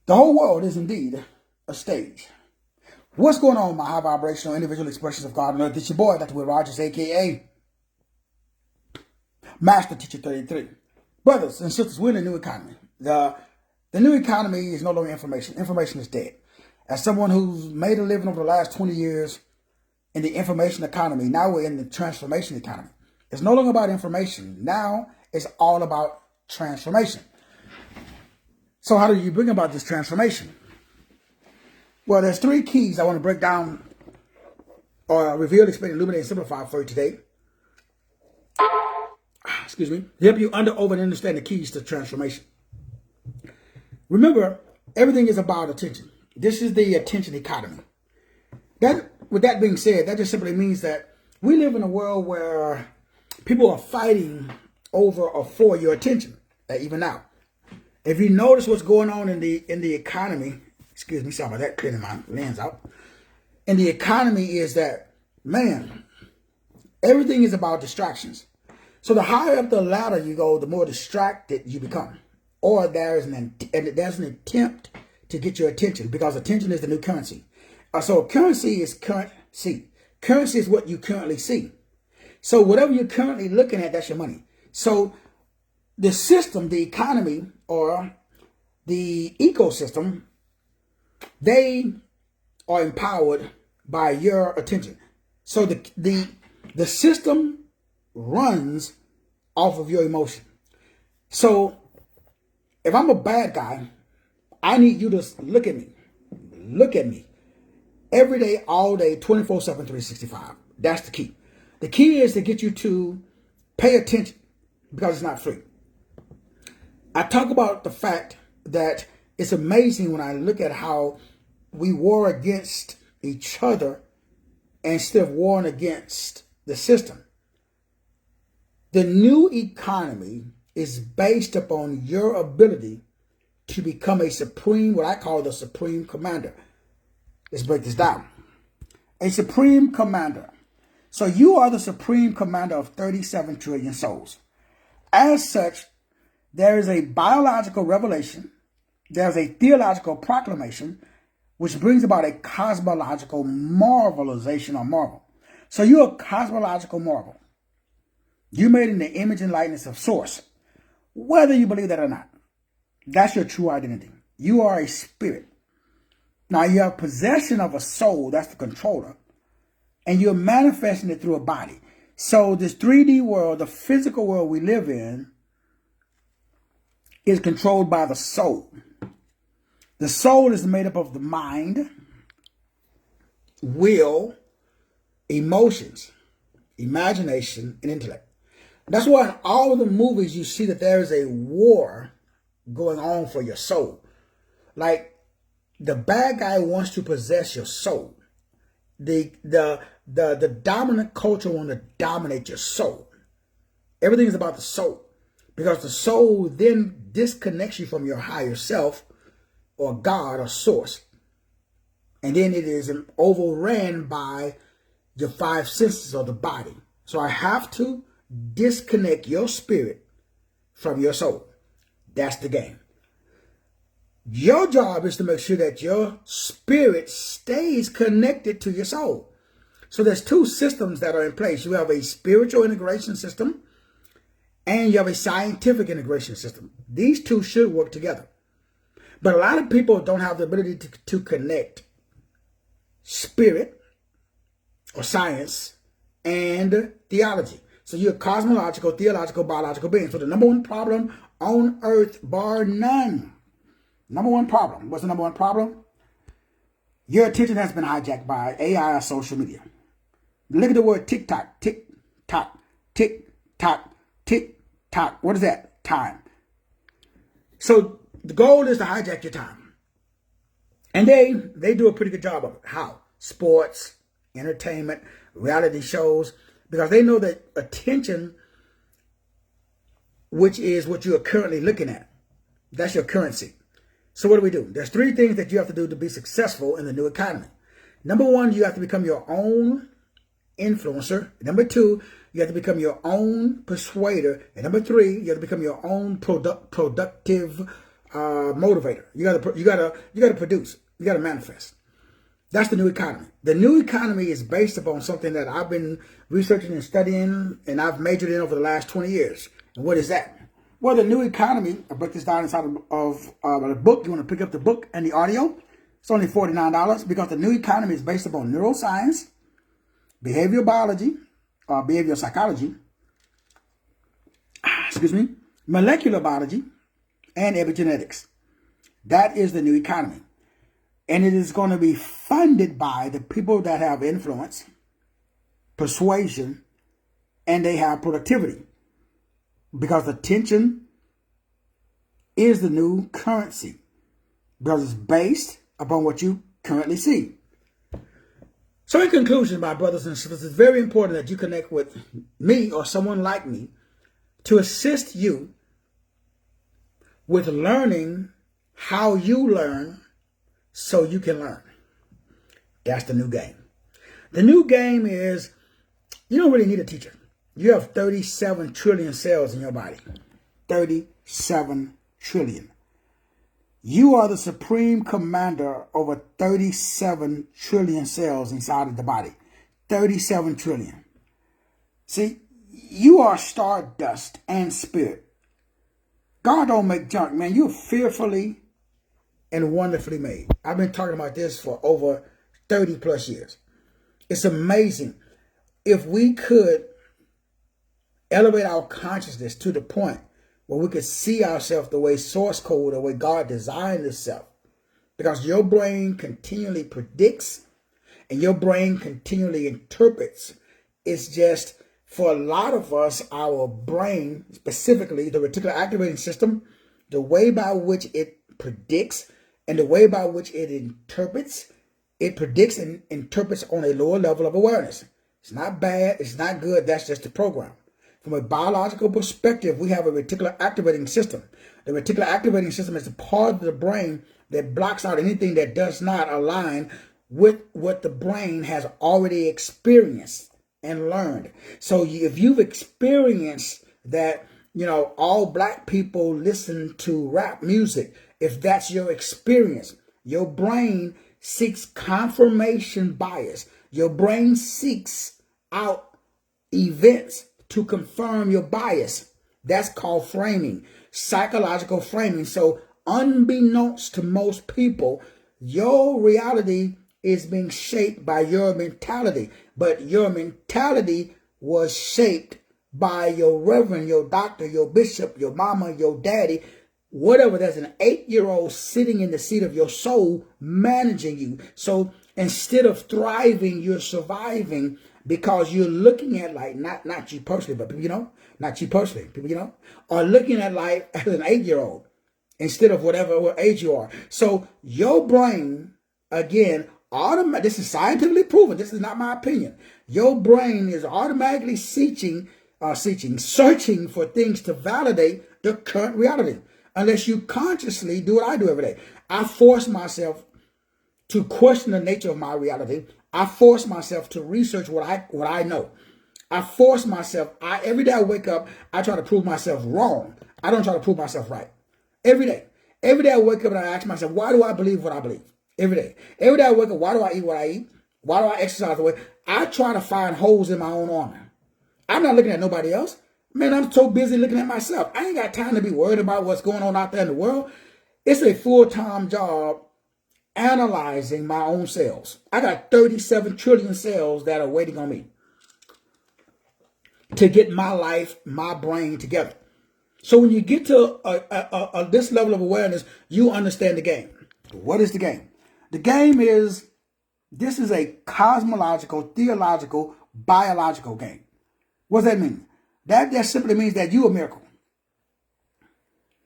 The whole world is indeed a stage. What's going on, my high vibrational individual expressions of God on earth? It's your boy, Dr. Will Rogers, aka Master Teacher 33. Brothers and sisters, we're in a new economy. The new economy is no longer information. Information is dead. As someone who's made a living over the last 20 years in the information economy, now we're in the transformation economy. It's no longer about information. Now it's all about transformation. So how do you bring about this transformation? Well, there's three keys I want to break down or reveal, explain, illuminate, and simplify for you today. Excuse me. To help you over, and understand the keys to transformation. Remember, everything is about attention. This is the attention economy. With that being said, that just simply means that we live in a world where people are fighting over or for your attention, even now. If you notice what's going on in the economy, excuse me, sorry about that, clearing my lens out. In the economy is that, man, everything is about distractions. So the higher up the ladder you go, the more distracted you become. Or there's an attempt to get your attention, because attention is the new currency. So currency is currency. Currency is what you currently see. So whatever you're currently looking at, that's your money. So the system, the economy, or the ecosystem, they are empowered by your attention. So the system runs off of your emotion. So if I'm a bad guy, I need you to look at me. Look at me. Every day, all day, 24/7, 365. That's the key. The key is to get you to pay attention, because it's not free. I talk about the fact that it's amazing when I look at how we war against each other instead of warring against the system. The new economy is based upon your ability to become a supreme, what I call the supreme commander. Let's break this down. A supreme commander. So you are the supreme commander of 37 trillion souls. As such, there is a biological revelation, there's a theological proclamation, which brings about a cosmological marvelization or marvel. So you're a cosmological marvel. You're made in the image and likeness of Source, whether you believe that or not. That's your true identity. You are a spirit. Now you have possession of a soul, that's the controller, and you're manifesting it through a body. So this 3D world, the physical world we live in, is controlled by the soul. The soul is made up of the mind, will, emotions, imagination, and intellect. That's why in all of the movies you see that there is a war going on for your soul. Like the bad guy wants to possess your soul. The dominant culture wants to dominate your soul. Everything is about the soul, because the soul then disconnects you from your higher self or God or Source. And then it is overran by your five senses of the body. So I have to disconnect your spirit from your soul. That's the game. Your job is to make sure that your spirit stays connected to your soul. So there's two systems that are in place. You have a spiritual integration system and you have a scientific integration system. These two should work together. But a lot of people don't have the ability to connect spirit or science and theology. So you're a cosmological, theological, biological being. So the number one problem on earth, bar none. Number one problem. What's the number one problem? Your attention has been hijacked by AI or social media. Look at the word tick-tock, tick-tock, tick-tock, tick-tock. What is that? Time. So the goal is to hijack your time. And they do a pretty good job of it. How? Sports, entertainment, reality shows. Because they know that attention, which is what you are currently looking at, that's your currency. So what do? There's three things that you have to do to be successful in the new economy. Number one, you have to become your own influencer. Number two, you have to become your own persuader. And number three, you have to become your own productive motivator. You gotta produce. You gotta manifest. That's the new economy. The new economy is based upon something that I've been researching and studying, and I've majored in over the last 20 years. And what is that? Well, the new economy, I break this down inside of the book. You want to pick up the book and the audio. It's only $49 because the new economy is based upon neuroscience, behavioral biology, behavioral psychology, molecular biology, and epigenetics. That is the new economy. And it is going to be funded by the people that have influence, persuasion, and they have productivity. Because attention is the new currency. Because it's based upon what you currently see. So in conclusion, my brothers and sisters, it's very important that you connect with me or someone like me to assist you with learning how you learn so you can learn. That's the new game. The new game is you don't really need a teacher. You have 37 trillion cells in your body. 37 trillion. You are the supreme commander over 37 trillion cells inside of the body. 37 trillion. See, you are stardust and spirit. God don't make junk, man. You're fearfully and wonderfully made. I've been talking about this for over 30 plus years. It's amazing. If we could elevate our consciousness to the point where we could see ourselves the way source code, the way God designed itself. Because your brain continually predicts and your brain continually interprets. It's just, for a lot of us, our brain, specifically the reticular activating system, the way by which it predicts and the way by which it predicts and interprets on a lower level of awareness. It's not bad, it's not good, that's just the program. From a biological perspective, we have a reticular activating system. The reticular activating system is the part of the brain that blocks out anything that does not align with what the brain has already experienced and learned. So if you've experienced that, all black people listen to rap music, if that's your experience, your brain seeks confirmation bias. Your brain seeks out events to confirm your bias. That's called framing, psychological framing. So unbeknownst to most people, your reality is being shaped by your mentality. But your mentality was shaped by your reverend, your doctor, your bishop, your mama, your daddy, whatever. There's an 8-year-old sitting in the seat of your soul managing you. So instead of thriving, you're surviving. Because you're looking at life, not you personally, but people, not you personally, people, are looking at life as an 8-year-old instead of what age you are. So your brain, again, this is scientifically proven. This is not my opinion. Your brain is automatically searching for things to validate the current reality. Unless you consciously do what I do every day. I force myself to question the nature of my reality. I force myself to research what I know. I force myself. Every day I wake up, I try to prove myself wrong. I don't try to prove myself right. Every day. Every day I wake up and I ask myself, why do I believe what I believe? Every day. Every day I wake up, why do I eat what I eat? Why do I exercise the way? I try to find holes in my own armor. I'm not looking at nobody else. Man, I'm so busy looking at myself. I ain't got time to be worried about what's going on out there in the world. It's a full-time job analyzing my own cells. I got 37 trillion cells that are waiting on me to get my life, my brain together. So when you get to this level of awareness, you understand the game. What is the game? The game is, this is a cosmological, theological, biological game. What does that mean? That simply means that you're a miracle.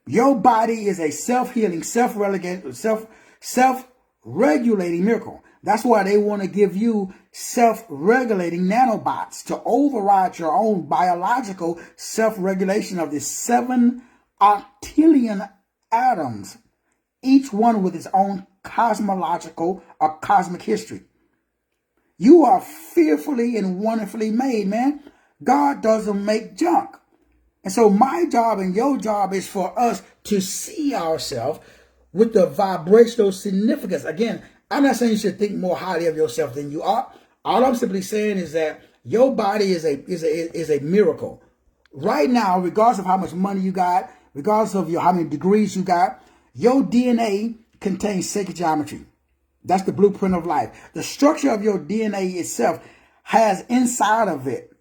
Your body is a self-healing, self-regulating miracle. That's why they want to give you self-regulating nanobots to override your own biological self-regulation of the 7 octillion atoms, each one with its own cosmological or cosmic history. You are fearfully and wonderfully made, man. God doesn't make junk. And so my job and your job is for us to see ourselves with the vibrational significance. Again, I'm not saying you should think more highly of yourself than you are. All I'm simply saying is that your body is a miracle. Right now, regardless of how much money you got, regardless of how many degrees you got, your DNA contains sacred geometry. That's the blueprint of life. The structure of your DNA itself has inside of it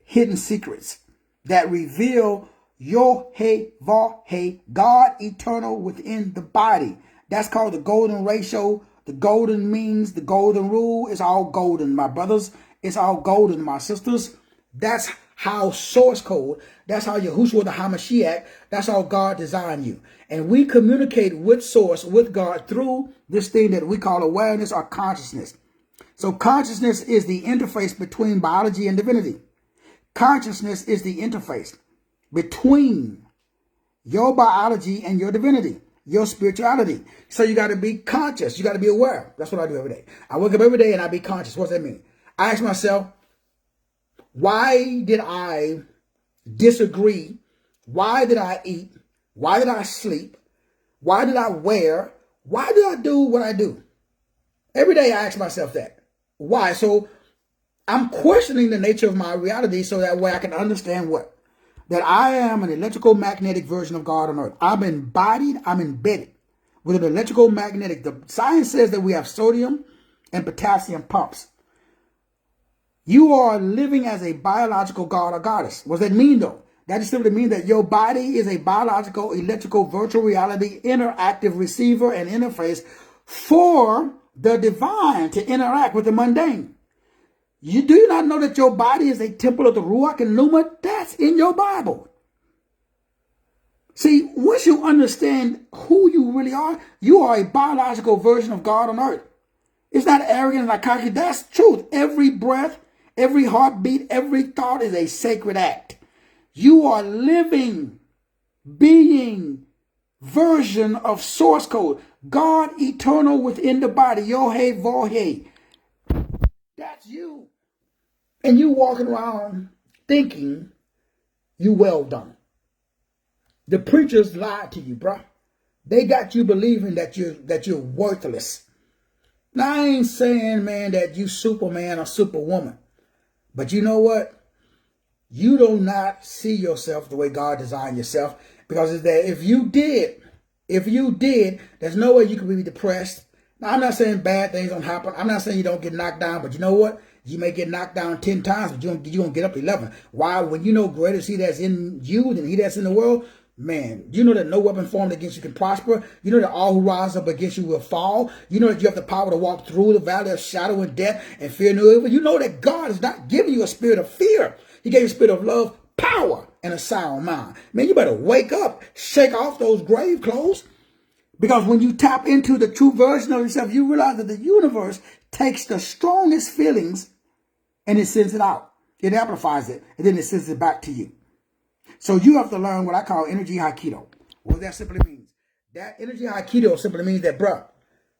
hidden secrets that reveal Yod-Heh-Vav-Heh, God eternal within the body. That's called the golden ratio, the golden means, the golden rule. It's all golden, my brothers. It's all golden, my sisters. That's how source code, that's how Yahushua the HaMashiach, that's how God designed you. And we communicate with source, with God, through this thing that we call awareness or consciousness. So consciousness is the interface between biology and divinity. Consciousness is the interface between your biology and your divinity, your spirituality. So you got to be conscious. You got to be aware. That's what I do every day. I wake up every day and I be conscious. What does that mean? I ask myself, why did I disagree? Why did I eat? Why did I sleep? Why did I wear? Why did I do what I do? Every day I ask myself that. Why? So I'm questioning the nature of my reality so that way I can understand what? That I am an electrical magnetic version of God on earth. I'm embodied, I'm embedded with an electrical magnetic. The science says that we have sodium and potassium pumps. You are living as a biological god or goddess. What does that mean though? That just simply means that your body is a biological, electrical, virtual reality, interactive receiver and interface for the divine to interact with the mundane. Do you not know that your body is a temple of the Ruach and Pneuma? That's in your Bible. See, once you understand who you really are, you are a biological version of God on earth. It's not arrogant and cocky. That's truth. Every breath, every heartbeat, every thought is a sacred act. You are living, being, version of source code. God eternal within the body. Yod-Heh-Vav-Heh. That's you. And you walking around thinking you well done. The preachers lied to you, bro. They got you believing that you're worthless. Now, I ain't saying, man, that you Superman or Superwoman. But you know what? You do not see yourself the way God designed yourself. Because it's that if you did, there's no way you could be depressed. Now, I'm not saying bad things don't happen. I'm not saying you don't get knocked down. But you know what? You may get knocked down 10 times, but you're going to get up 11. Why? When you know greater is he that's in you than he that's in the world, man, you know that no weapon formed against you can prosper. You know that all who rise up against you will fall. You know that you have the power to walk through the valley of shadow and death and fear no evil. You know that God is not giving you a spirit of fear. He gave you a spirit of love, power, and a sound mind. Man, you better wake up, shake off those grave clothes. Because when you tap into the true version of yourself, you realize that the universe takes the strongest feelings and it sends it out. It amplifies it, and then it sends it back to you. So you have to learn what I call energy Hapkido. What that simply means. That energy Hapkido simply means that, bruh,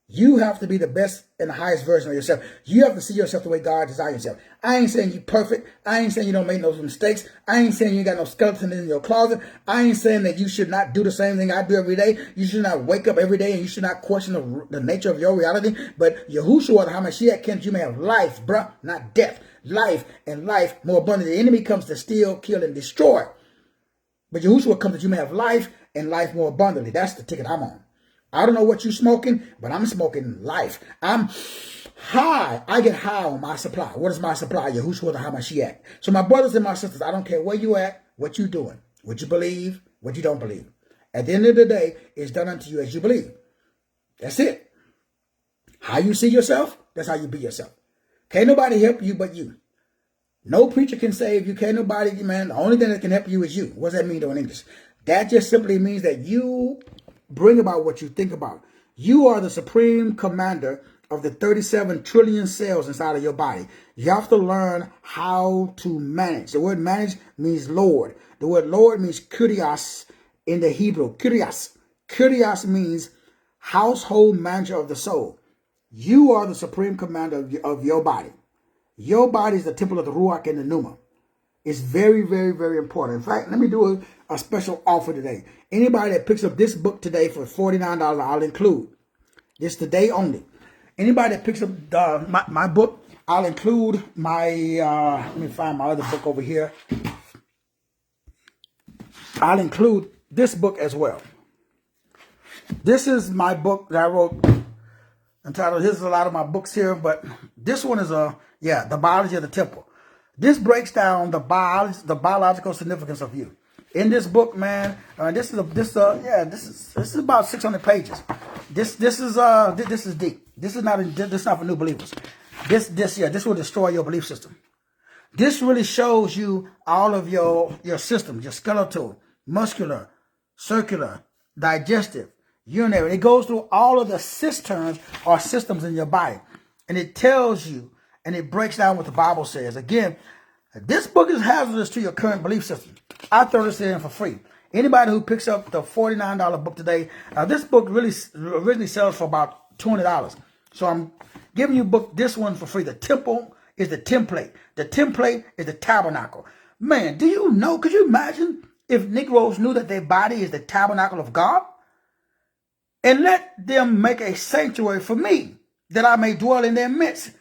you have to be the best and the highest version of yourself. You have to see yourself the way God designed yourself. I ain't saying you perfect. I ain't saying you don't make no mistakes. I ain't saying you got no skeleton in your closet. I ain't saying that you should not do the same thing I do every day. You should not wake up every day and you should not question the nature of your reality. But Yahushua the HaMashiach comes, you may have life, bruh, not death. Life and life more abundant. The enemy comes to steal, kill, and destroy. But Yahushua comes that you may have life and life more abundantly. That's the ticket I'm on. I don't know what you're smoking, but I'm smoking life. I'm high. I get high on my supply. What is my supply? Yahushua the HaMashiach. So my brothers and my sisters, I don't care where you at, what you doing, what you believe, what you don't believe. At the end of the day, it's done unto you as you believe. That's it. How you see yourself, that's how you be yourself. Can't nobody help you but you. No preacher can save you. Can't nobody, man. The only thing that can help you is you. What does that mean though in English? That just simply means that you bring about what you think about. You are the supreme commander of the 37 trillion cells inside of your body. You have to learn how to manage. The word manage means Lord. The word Lord means kurios in the Hebrew. Kurios. Kurios means household manager of the soul. You are the supreme commander of your body. Your body is the temple of the Ruach and the Pneuma. is very, very, very important. In fact, let me do a special offer today. Anybody that picks up this book today for $49, I'll include. This today only. Anybody that picks up my book, I'll include my, let me find my other book over here. I'll include this book as well. This is my book that I wrote entitled, here's a lot of my books here, but this one is The Biology of the Temple. This breaks down the biological significance of you. In this book, man, this is about 600 pages. This is deep. This is not for new believers. This will destroy your belief system. This really shows you all of your systems, your skeletal, muscular, circular, digestive, urinary. It goes through all of the cisterns or systems in your body, and it tells you, and it breaks down what the Bible says. Again, this book is hazardous to your current belief system. I throw this in for free. Anybody who picks up the $49 book today, this book really originally sells for about $20. So I'm giving you this one for free. The temple is the template. The template is the tabernacle. Man, do you know, could you imagine if Negroes knew that their body is the tabernacle of God? And let them make a sanctuary for me, that I may dwell in their midst.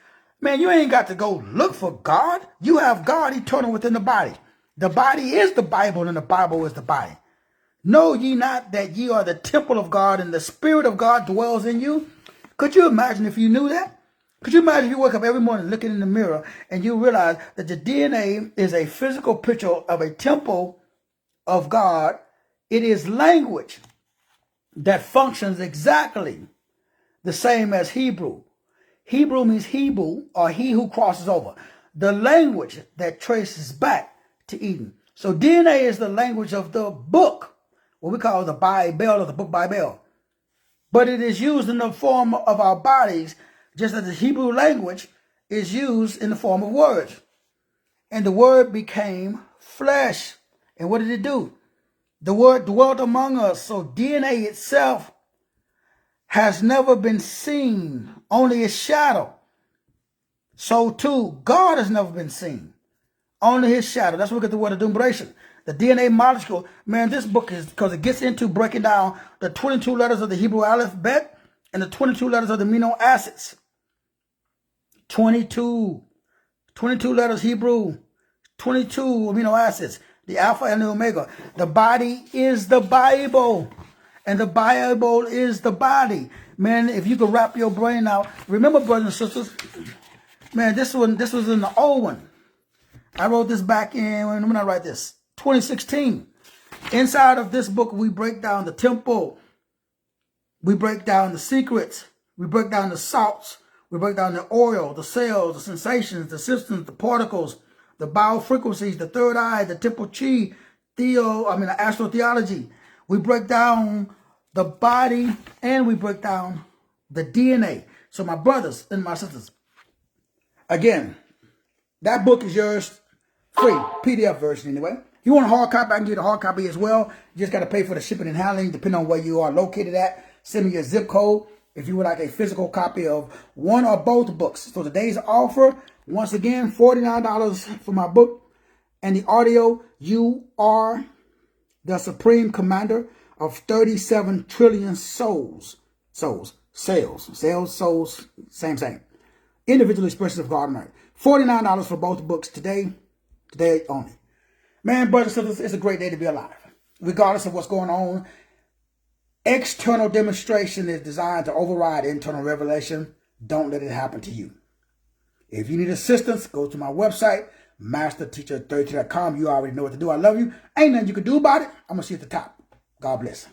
Man, you ain't got to go look for God. You have God eternal within the body. The body is the Bible, and the Bible is the body. Know ye not that ye are the temple of God, and the Spirit of God dwells in you? Could you imagine if you knew that? Could you imagine if you wake up every morning looking in the mirror and you realize that the DNA is a physical picture of a temple of God? It is language that functions exactly the same as Hebrew. Hebrew means Hebrew, or he who crosses over. The language that traces back to Eden. So DNA is the language of the book, what we call the Bible, or the book Bible. But it is used in the form of our bodies, just as the Hebrew language is used in the form of words. And the word became flesh. And what did it do? The word dwelt among us. So DNA itself has never been seen, only a shadow. So too, God has never been seen, only his shadow. That's where we get the word adumbration. The DNA molecule, man, this book is, because it gets into breaking down the 22 letters of the Hebrew alphabet and the 22 letters of the amino acids. 22 letters Hebrew, 22 amino acids, the alpha and the omega. The body is the Bible, and the Bible is the body. Man, if you could wrap your brain out. Remember, brothers and sisters, man, this was in the old one. I wrote this back in, when I write this, 2016. Inside of this book, we break down the temple. We break down the secrets. We break down the salts. We break down the oil, the cells, the sensations, the systems, the particles, the biofrequencies, the third eye, the temple chi, the astrotheology. We break down the body, and we break down the DNA. So my brothers and my sisters, again, that book is yours free, PDF version anyway. If you want a hard copy, I can get a hard copy as well. You just got to pay for the shipping and handling, depending on where you are located at. Send me your zip code if you would like a physical copy of one or both books. So today's offer, once again, $49 for my book and the audio. You are the supreme commander of 37 trillion souls, same. Individual expressions of God on earth. $49 for both books today only. Man, brothers and sisters, it's a great day to be alive. Regardless of what's going on, external demonstration is designed to override internal revelation. Don't let it happen to you. If you need assistance, go to my website, masterteacher32.com. You already know what to do. I love you. Ain't nothing you can do about it. I'm going to see you at the top. God bless.